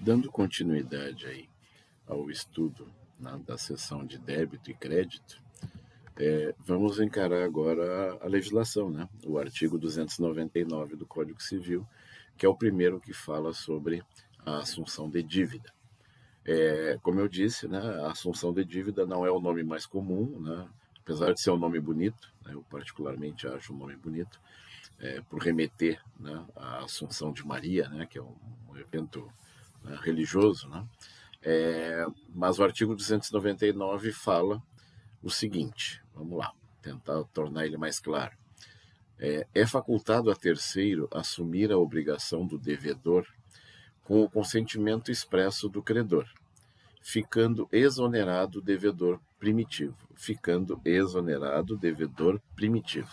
Dando continuidade aí ao estudo, né, da seção de débito e crédito, vamos encarar agora a legislação, né? O artigo 299 do Código Civil, que é o primeiro que fala sobre a assunção de dívida. Como eu disse, né, a assunção de dívida não é o nome mais comum, né? Apesar de ser um nome bonito, né, eu particularmente acho um nome bonito, por remeter, né, à Assunção de Maria, né, que é um evento, né, religioso, né? Mas o artigo 299 fala o seguinte, vamos lá, tentar tornar ele mais claro. É facultado a terceiro assumir a obrigação do devedor com o consentimento expresso do credor, ficando exonerado o devedor primitivo. Ficando exonerado o devedor primitivo.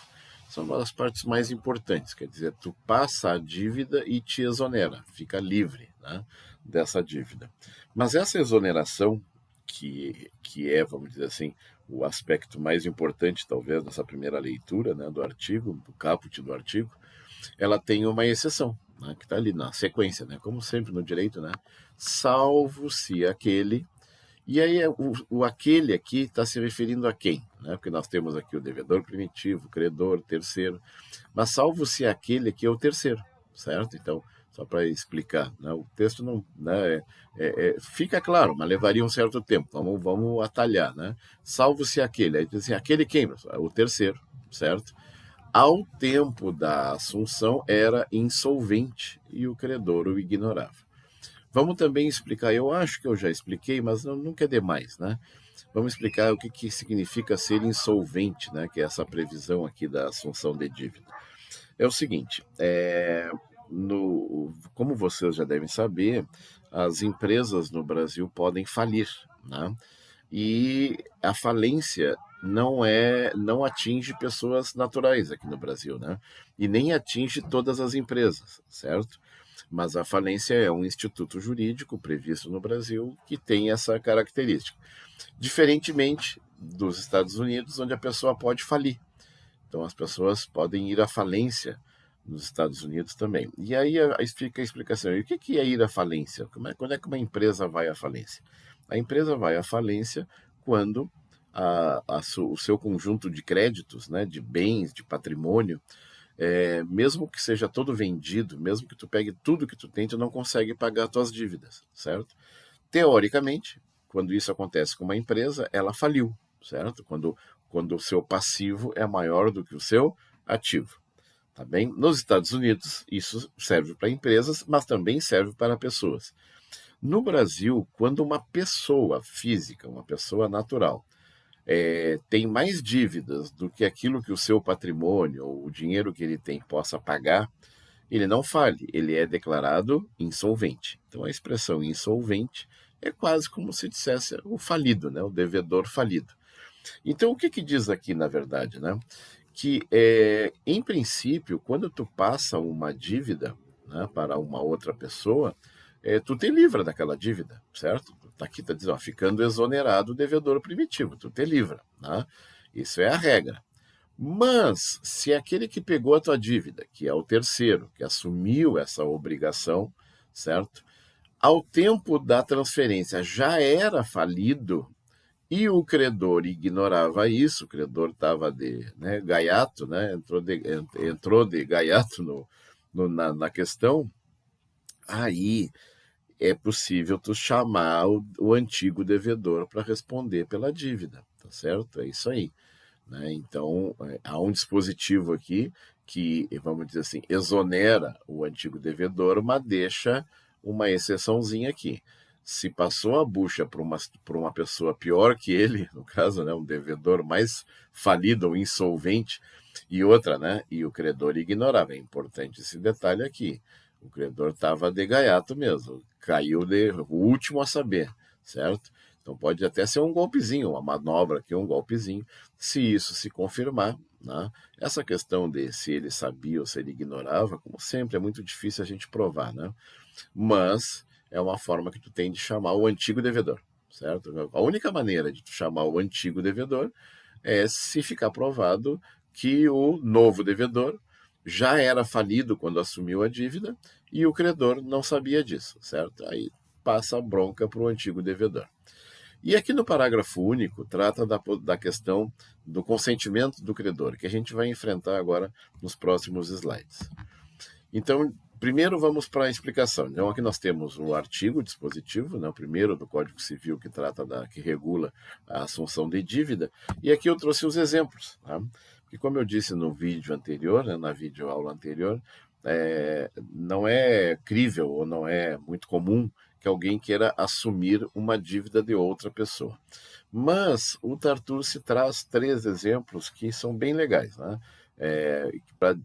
São uma das partes mais importantes, quer dizer, tu passa a dívida e te exonera, fica livre, né, dessa dívida. Mas essa exoneração, que é, vamos dizer assim, o aspecto mais importante, talvez, dessa primeira leitura, né, do artigo, do caput do artigo, ela tem uma exceção, né, que está ali na sequência, né, como sempre no direito, né, salvo se aquele. E aí o aquele aqui está se referindo a quem? Né? Porque nós temos aqui o devedor primitivo, o credor, terceiro, mas salvo se aquele aqui é o terceiro, certo? Então, só para explicar, né? O texto não, né, fica claro, mas levaria um certo tempo. Vamos atalhar, né? Salvo se aquele, aí diz assim, aquele quem? O terceiro, certo? Ao tempo da assunção era insolvente e o credor o ignorava. Vamos também explicar, eu acho que eu já expliquei, mas não quer demais, né? Vamos explicar o que significa ser insolvente, né? Que é essa previsão aqui da assunção de dívida. É o seguinte, como vocês já devem saber, as empresas no Brasil podem falir, né? E a falência não atinge pessoas naturais aqui no Brasil, né? E nem atinge todas as empresas, certo? Mas a falência é um instituto jurídico previsto no Brasil que tem essa característica. Diferentemente dos Estados Unidos, onde a pessoa pode falir. Então, as pessoas podem ir à falência nos Estados Unidos também. E aí fica a explicação. E o que é ir à falência? Quando é que uma empresa vai à falência? A empresa vai à falência quando o seu conjunto de créditos, né, de bens, de patrimônio, mesmo que seja todo vendido, mesmo que tu pegue tudo que tu tem, tu não consegue pagar as tuas dívidas, certo? Teoricamente, quando isso acontece com uma empresa, ela faliu, certo? Quando o seu passivo é maior do que o seu ativo. Tá bem? Nos Estados Unidos, isso serve para empresas, mas também serve para pessoas. No Brasil, quando uma pessoa física, uma pessoa natural, tem mais dívidas do que aquilo que o seu patrimônio ou o dinheiro que ele tem possa pagar, ele não fale, ele é declarado insolvente. Então, a expressão insolvente é quase como se dissesse o falido, né? O devedor falido. Então, o que diz aqui, na verdade, né? Que, em princípio, quando tu passa uma dívida, né, para uma outra pessoa, tu te livra daquela dívida, certo? Tá aqui, está dizendo, ó, ficando exonerado o devedor primitivo, tu te livra, né? Isso é a regra. Mas, se aquele que pegou a tua dívida, que é o terceiro, que assumiu essa obrigação, certo? Ao tempo da transferência já era falido e o credor ignorava isso, o credor estava de, né, gaiato, né, entrou de gaiato na questão, aí é possível tu chamar o antigo devedor para responder pela dívida, tá certo? É isso aí. Né? Então, há um dispositivo aqui que, vamos dizer assim, exonera o antigo devedor, mas deixa uma exceçãozinha aqui. Se passou a bucha para uma pessoa pior que ele, no caso, né, um devedor mais falido ou insolvente, e outra, né, e o credor ignorava. É importante esse detalhe aqui. O credor estava de gaiato mesmo, caiu o último a saber, certo? Então pode até ser um golpezinho, uma manobra aqui, um golpezinho, se isso se confirmar, né? Essa questão de se ele sabia ou se ele ignorava, como sempre, é muito difícil a gente provar, né? Mas é uma forma que tu tem de chamar o antigo devedor, certo? A única maneira de tu chamar o antigo devedor é se ficar provado que o novo devedor já era falido quando assumiu a dívida e o credor não sabia disso, certo? Aí passa a bronca para o antigo devedor. E aqui no parágrafo único trata da questão do consentimento do credor, que a gente vai enfrentar agora nos próximos slides. Então, primeiro vamos para a explicação. Então, aqui nós temos o artigo dispositivo, né, o primeiro do Código Civil que regula a assunção de dívida, e aqui eu trouxe os exemplos. Tá? Porque, como eu disse no vídeo anterior, né, na videoaula anterior, não é crível ou não é muito comum que alguém queira assumir uma dívida de outra pessoa. Mas o Tartucci traz 3 exemplos que são bem legais, né?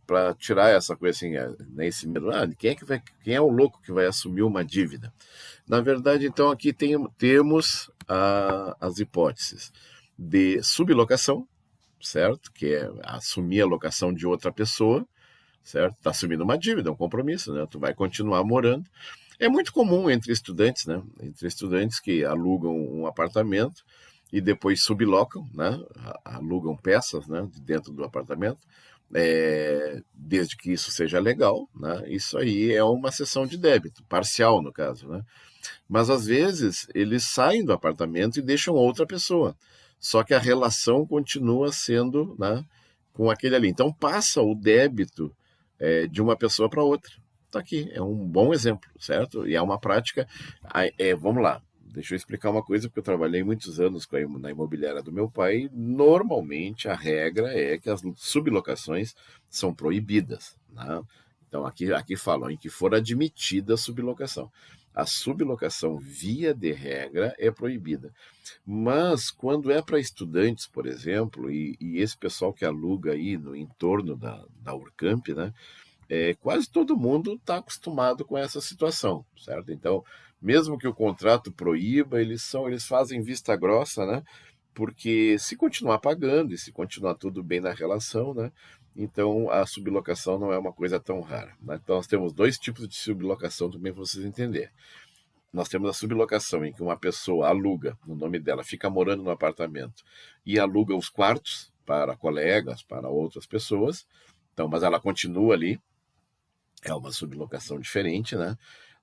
Para tirar essa coisa assim, nesse medo, quem é o louco que vai assumir uma dívida? Na verdade, então, aqui temos as hipóteses de sublocação, certo? Que é assumir a locação de outra pessoa, certo? Está assumindo uma dívida, um compromisso, né? Tu vai continuar morando. É muito comum entre estudantes, né? Entre estudantes que alugam um apartamento e depois sublocam, né? Alugam peças, né? Dentro do apartamento, desde que isso seja legal, né? Isso aí é uma cessão de débito, parcial no caso, né? Mas às vezes eles saem do apartamento e deixam outra pessoa, só que a relação continua sendo, né, com aquele ali. Então passa o débito de uma pessoa para outra. Está aqui, é um bom exemplo, certo? E é uma prática. Vamos lá, deixa eu explicar uma coisa, porque eu trabalhei muitos anos na imobiliária do meu pai. Normalmente a regra é que as sublocações são proibidas, né? Então aqui falam em que for admitida a sublocação. A sublocação, via de regra, é proibida. Mas quando é para estudantes, por exemplo, e esse pessoal que aluga aí no entorno da Urcamp, né? Quase todo mundo está acostumado com essa situação, certo? Então, mesmo que o contrato proíba, eles fazem vista grossa, né? Porque se continuar pagando e se continuar tudo bem na relação, né? Então a sublocação não é uma coisa tão rara, né? Então nós temos 2 tipos de sublocação também para vocês entenderem. Nós temos a sublocação em que uma pessoa aluga, no nome dela, fica morando no apartamento e aluga os quartos para colegas, para outras pessoas. Então, mas ela continua ali, é uma sublocação diferente, né?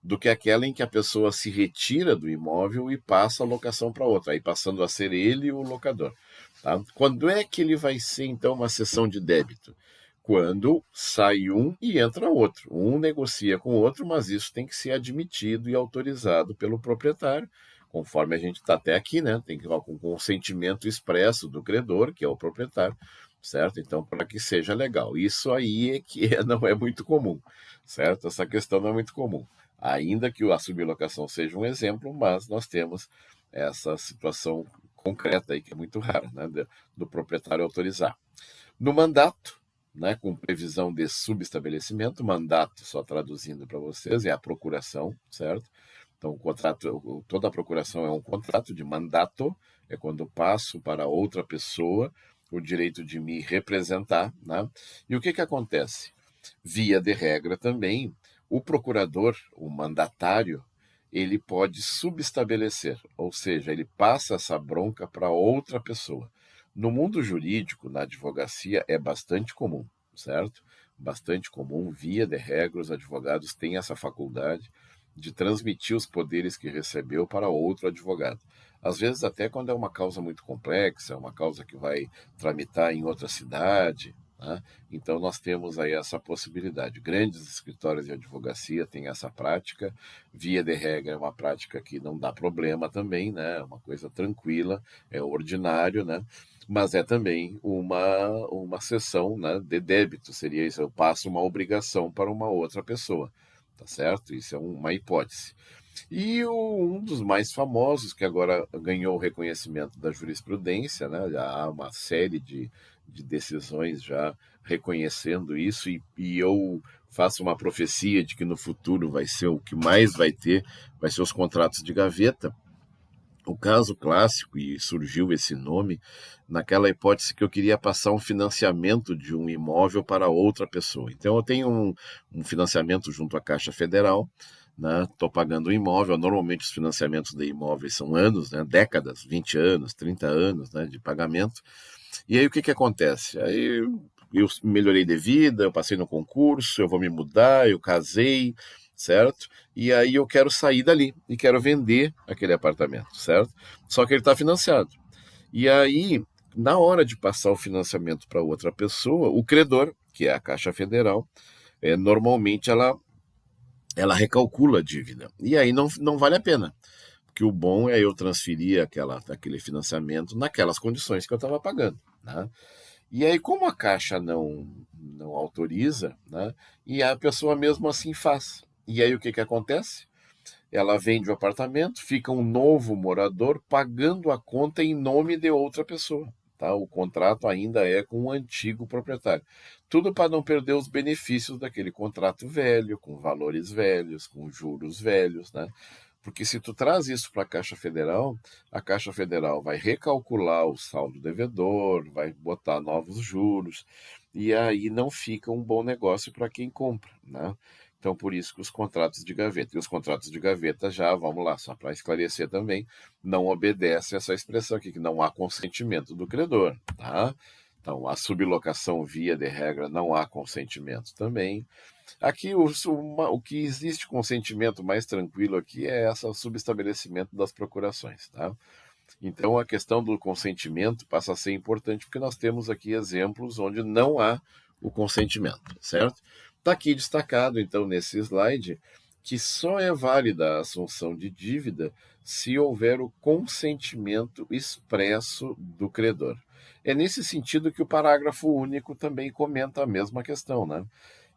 Do que aquela em que a pessoa se retira do imóvel e passa a locação para outra, aí passando a ser ele o locador. Tá? Quando é que ele vai ser, então, uma cessão de débito? Quando sai um e entra outro. Um negocia com o outro, mas isso tem que ser admitido e autorizado pelo proprietário, conforme a gente está até aqui, né? Tem que ir com consentimento expresso do credor, que é o proprietário, certo? Então, para que seja legal. Isso aí é que não é muito comum, certo? Essa questão não é muito comum. Ainda que a sublocação seja um exemplo, mas nós temos essa situação concreta aí, que é muito rara, né? Do proprietário autorizar. No mandato, né, com previsão de subestabelecimento, mandato, só traduzindo para vocês, é a procuração, certo? Então, toda a procuração é um contrato de mandato, é quando eu passo para outra pessoa o direito de me representar, né? E o que acontece? Via de regra também, o procurador, o mandatário, ele pode subestabelecer, ou seja, ele passa essa bronca para outra pessoa. No mundo jurídico, na advocacia, é bastante comum, certo? Bastante comum, via de regra, os advogados têm essa faculdade de transmitir os poderes que recebeu para outro advogado. Às vezes, até quando é uma causa muito complexa, uma causa que vai tramitar em outra cidade, né? Então, nós temos aí essa possibilidade. Grandes escritórios de advocacia têm essa prática. Via de regra, é uma prática que não dá problema também, né? É uma coisa tranquila, é ordinário, né? Mas é também uma cessão, né, de débito, seria isso, eu passo uma obrigação para uma outra pessoa, tá certo? Isso é uma hipótese. E um dos mais famosos, que agora ganhou o reconhecimento da jurisprudência, né? Já há uma série de decisões já reconhecendo isso, e eu faço uma profecia de que no futuro vai ser o que mais vai ser os contratos de gaveta. O caso clássico, e surgiu esse nome, naquela hipótese que eu queria passar um financiamento de um imóvel para outra pessoa. Então, eu tenho um financiamento junto à Caixa Federal, né? Estou pagando um imóvel. Normalmente, os financiamentos de imóveis são anos, né? Décadas, 20 anos, 30 anos, né? De pagamento. E aí, o que acontece? Aí eu melhorei de vida, eu passei no concurso, eu vou me mudar, eu casei, certo? E aí eu quero sair dali e quero vender aquele apartamento, certo? Só que ele está financiado. E aí, na hora de passar o financiamento para outra pessoa, o credor, que é a Caixa Federal, normalmente ela recalcula a dívida. E aí não vale a pena. Porque o bom é eu transferir aquele financiamento naquelas condições que eu estava pagando. Né? E aí, como a Caixa não autoriza, né? E a pessoa mesmo assim faz. E aí o que acontece? Ela vende o apartamento, fica um novo morador pagando a conta em nome de outra pessoa. Tá? O contrato ainda é com o antigo proprietário. Tudo para não perder os benefícios daquele contrato velho, com valores velhos, com juros velhos, né? Porque se tu traz isso para a Caixa Federal vai recalcular o saldo devedor, vai botar novos juros, e aí não fica um bom negócio para quem compra, né? Então, por isso que os contratos de gaveta. E os contratos de gaveta já, vamos lá, só para esclarecer também, não obedecem essa expressão aqui, que não há consentimento do credor, tá? Então, a sublocação, via de regra, não há consentimento também. Aqui, o que existe consentimento mais tranquilo aqui é esse subestabelecimento das procurações, tá? Então, a questão do consentimento passa a ser importante, porque nós temos aqui exemplos onde não há o consentimento, certo? Está aqui destacado, então, nesse slide, que só é válida a assunção de dívida se houver o consentimento expresso do credor. É nesse sentido que o parágrafo único também comenta a mesma questão, né?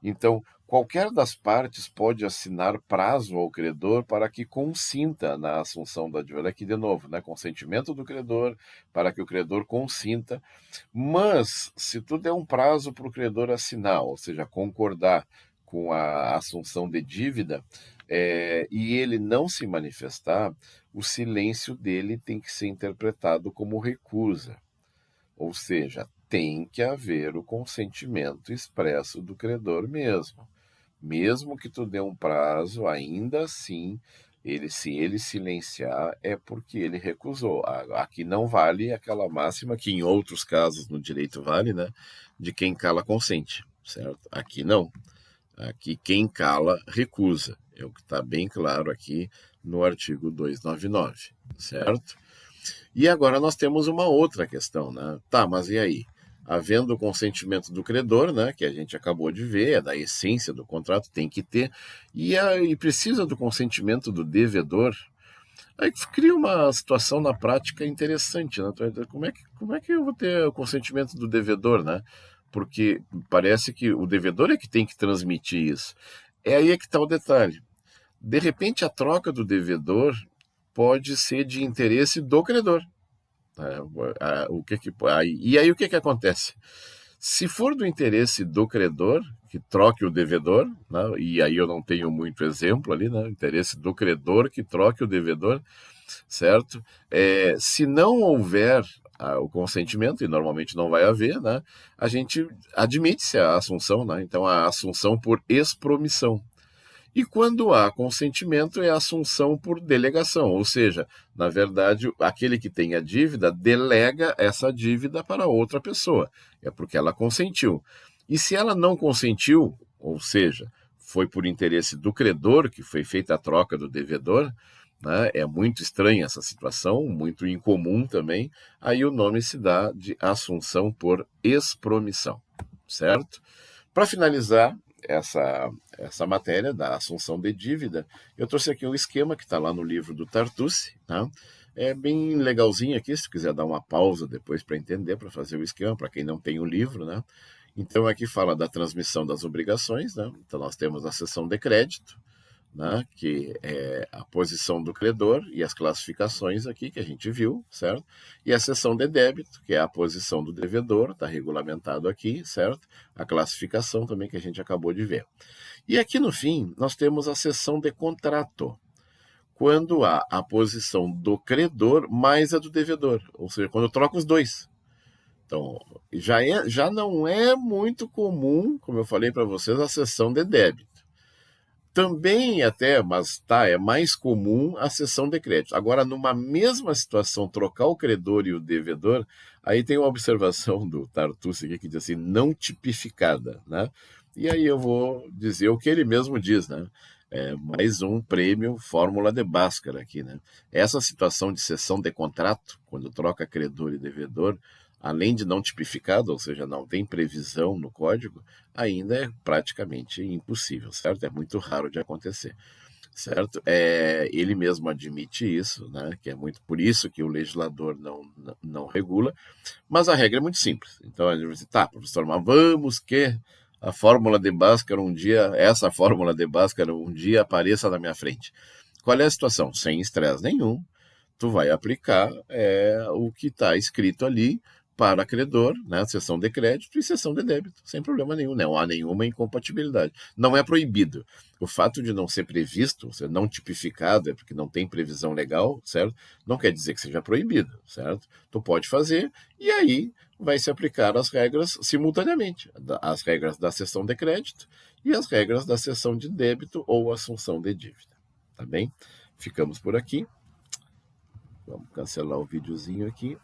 Então, qualquer das partes pode assinar prazo ao credor para que consinta na assunção da dívida. Aqui, de novo, né? Consentimento do credor para que o credor consinta. Mas, se tu der um prazo para o credor assinar, ou seja, concordar com a assunção de dívida, e ele não se manifestar, o silêncio dele tem que ser interpretado como recusa. Ou seja, tem que haver o consentimento expresso do credor mesmo. Mesmo que tu dê um prazo, ainda assim, se ele silenciar, é porque ele recusou. Aqui não vale aquela máxima que em outros casos no direito vale, né? De quem cala consente, certo? Aqui não. Aqui quem cala recusa. É o que está bem claro aqui no artigo 299, certo? E agora nós temos uma outra questão, né? Tá, mas e aí? Havendo o consentimento do credor, né, que a gente acabou de ver, é da essência do contrato, tem que ter, e precisa do consentimento do devedor, aí cria uma situação na prática interessante, né? Como é que eu vou ter o consentimento do devedor, né? Porque parece que o devedor é que tem que transmitir isso. É aí que está o detalhe. De repente, a troca do devedor pode ser de interesse do credor. E aí o que acontece? Se for do interesse do credor, que troque o devedor, né, e aí eu não tenho muito exemplo ali, né, interesse do credor que troque o devedor, certo? Se não houver o consentimento, e normalmente não vai haver, né, a gente admite-se a assunção, né, então a assunção por expromissão. E quando há consentimento, é assunção por delegação, ou seja, na verdade, aquele que tem a dívida delega essa dívida para outra pessoa, é porque ela consentiu. E se ela não consentiu, ou seja, foi por interesse do credor que foi feita a troca do devedor, né, é muito estranha essa situação, muito incomum também, aí o nome se dá de assunção por expromissão, certo? Para finalizar essa matéria da assunção de dívida, eu trouxe aqui um esquema que está lá no livro do Tartucci, tá? É bem legalzinho aqui, se quiser dar uma pausa depois para entender, para fazer o esquema, para quem não tem o livro, né? Então aqui fala da transmissão das obrigações, né? Então nós temos a seção de crédito, né, que é a posição do credor e as classificações aqui que a gente viu, certo? E a seção de débito, que é a posição do devedor, está regulamentado aqui, certo? A classificação também que a gente acabou de ver. E aqui no fim, nós temos a seção de contrato, quando há a posição do credor mais a do devedor, ou seja, quando eu troco os dois. Então, já não é muito comum, como eu falei para vocês, a seção de débito. Também até, mas tá, é mais comum a cessão de crédito. Agora, numa mesma situação, trocar o credor e o devedor, aí tem uma observação do Tartucci aqui que diz assim, não tipificada, né? E aí eu vou dizer o que ele mesmo diz, né? Mais um prêmio Fórmula de Bhaskara aqui, né? Essa situação de cessão de contrato, quando troca credor e devedor, além de não tipificado, ou seja, não tem previsão no código, ainda é praticamente impossível, certo? É muito raro de acontecer, certo? Ele mesmo admite isso, né? Que é muito por isso que o legislador não regula, mas a regra é muito simples. Então, ele diz, tá, professor, mas vamos que a fórmula de Bhaskara um dia, essa fórmula de Bhaskara um dia apareça na minha frente. Qual é a situação? Sem estresse nenhum, tu vai aplicar o que está escrito ali para credor, né, sessão de crédito e sessão de débito, sem problema nenhum, não há nenhuma incompatibilidade. Não é proibido. O fato de não ser previsto, ser não tipificado, é porque não tem previsão legal, certo? Não quer dizer que seja proibido, certo? Tu pode fazer e aí vai se aplicar as regras simultaneamente, as regras da sessão de crédito e as regras da sessão de débito ou assunção de dívida, tá bem? Ficamos por aqui. Vamos cancelar o videozinho aqui.